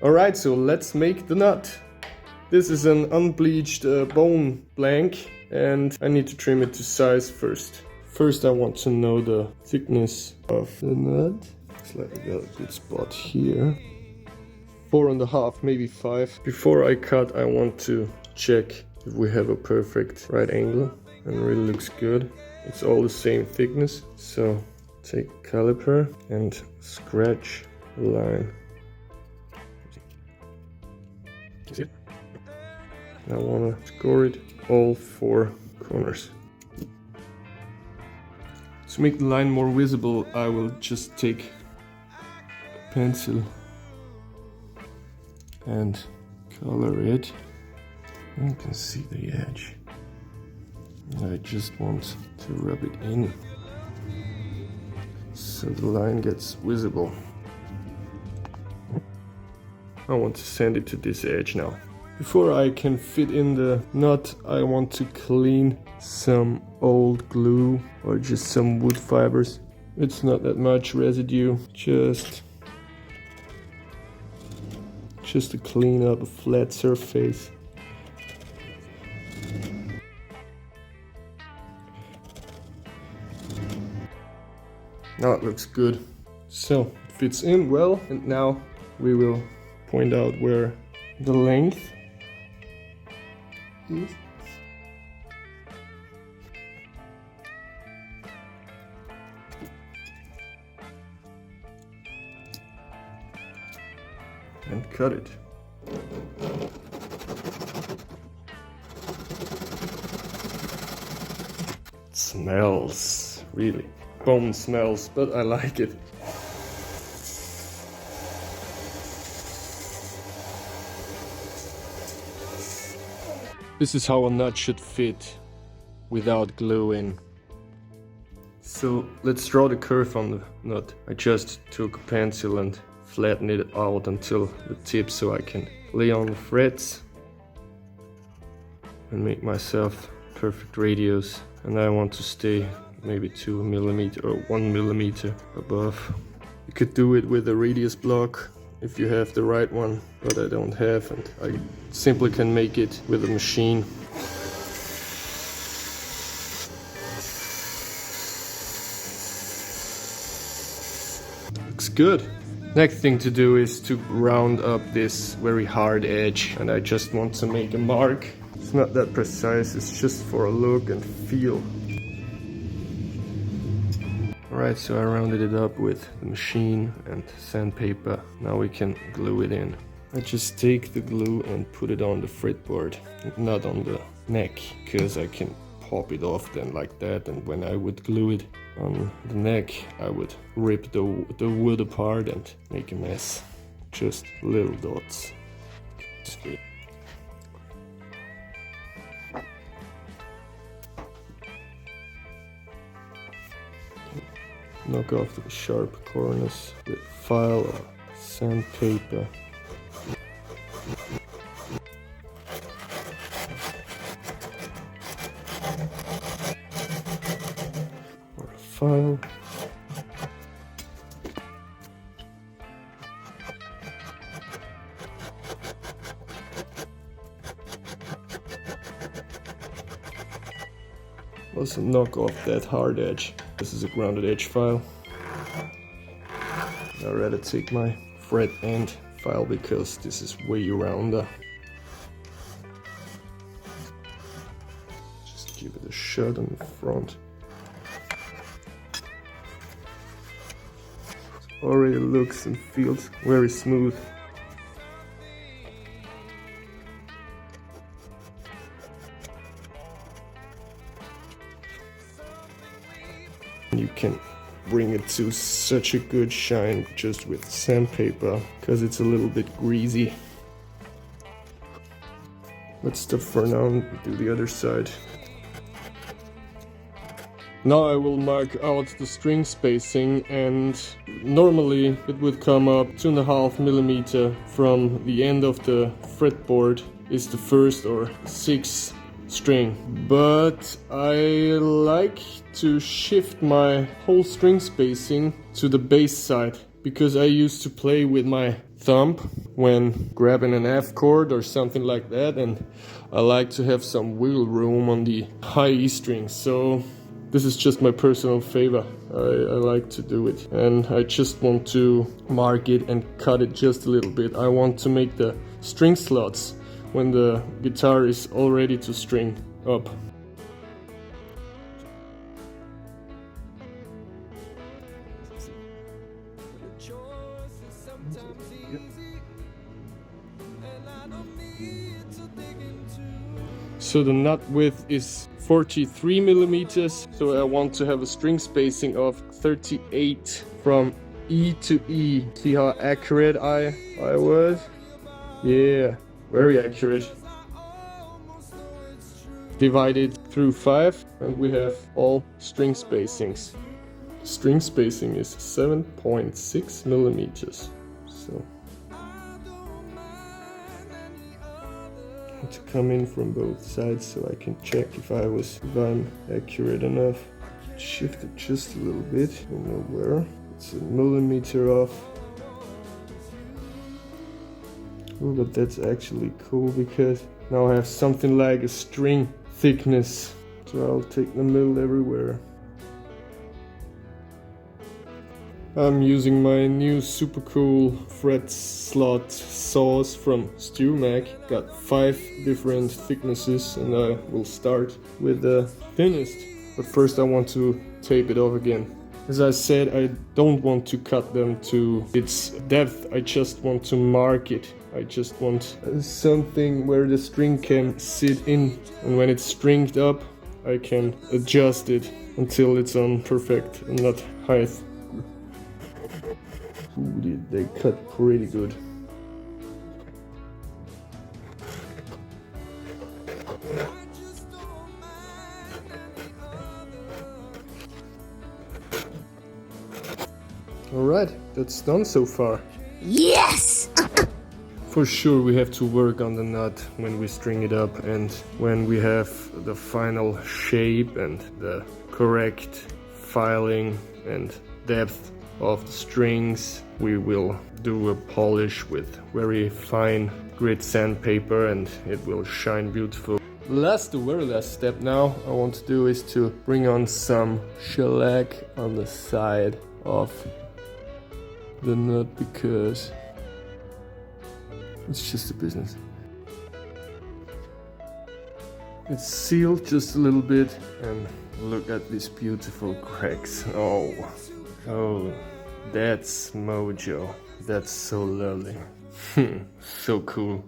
Alright, so let's make the nut. This is an unbleached bone blank, and I need to trim it to size first. First I want to know the thickness of the nut. Looks like I got a good spot here. 4.5, maybe 5. Before I cut, I want to check if we have a perfect right angle, and it really looks good. It's all the same thickness, so take caliper and scratch the line. I want to score it all 4 corners. To make the line more visible, I will just take a pencil and color it. You can see the edge. I just want to rub it in so the line gets visible. I want to sand it to this edge now. Before I can fit in the nut, I want to clean some old glue or just some wood fibers. It's not that much residue, just to clean up a flat surface. Now it looks good. So it fits in well, and now we will point out where the length is. And cut it. It smells, really. Bone smells, but I like it. This is how a nut should fit without glue in. So let's draw the curve on the nut. I just took a pencil and flatten it out until the tip so I can lay on the threads and make myself perfect radius. And I want to stay maybe 2 millimeter or 1 millimeter above. You could do it with a radius block if you have the right one, but I don't have, and I simply can make it with a machine. Looks good. Next thing to do is to round up this very hard edge, and I just want to make a mark. It's not that precise, it's just for a look and feel. Alright, so I rounded it up with the machine and sandpaper. Now we can glue it in. I just take the glue and put it on the fretboard, not on the neck, because I can pop it off then like that, and when I would glue it on the neck, I would rip the wood apart and make a mess. Just little dots. Knock off the sharp corners with file or sandpaper. Or a file. Also knock off that hard edge. This is a grounded edge file. I'd rather take my fret end file because this is way rounder. Just give it a shot on the front. It already looks and feels very smooth. You can bring it to such a good shine just with sandpaper, because it's a little bit greasy. Let's stop for now and do the other side. Now I will mark out the string spacing, and normally it would come up 2.5 millimeter from the end of the fretboard is the first or sixth string, but I like to shift my whole string spacing to the bass side, because I used to play with my thumb when grabbing an F chord or something like that, and I like to have some wiggle room on the high E strings, so this is just my personal favor. I like to do it, and I just want to mark it and cut it just a little bit. I want to make the string slots when the guitar is all ready to string up. So the nut width is 43 millimeters, so I want to have a string spacing of 38 from E to E. See how accurate I was? Yeah, very accurate. Divided through 5, and we have all string spacings. String spacing is 7.6 millimeters. So to come in from both sides so I can check if I'm accurate enough. Shift it just a little bit, don't know where. It's a millimeter off. Oh, but that's actually cool because now I have something like a string thickness. So I'll take the middle everywhere. I'm using my new super cool fret slot saws from StewMac. Got 5 different thicknesses, and I will start with the thinnest. But first I want to tape it off again. As I said, I don't want to cut them to its depth, I just want to mark it. I just want something where the string can sit in, and when it's stringed up I can adjust it until it's on perfect nut height. Ooh, they cut pretty good. Alright, that's done so far. Yes! For sure we have to work on the nut when we string it up, and when we have the final shape and the correct filing and depth of the strings, we will do a polish with very fine grit sandpaper and it will shine beautiful. The very last step now I want to do is to bring on some shellac on the side of the nut because it's just a business. It's sealed just a little bit, and look at these beautiful cracks. Oh, that's mojo. That's so lovely. So cool.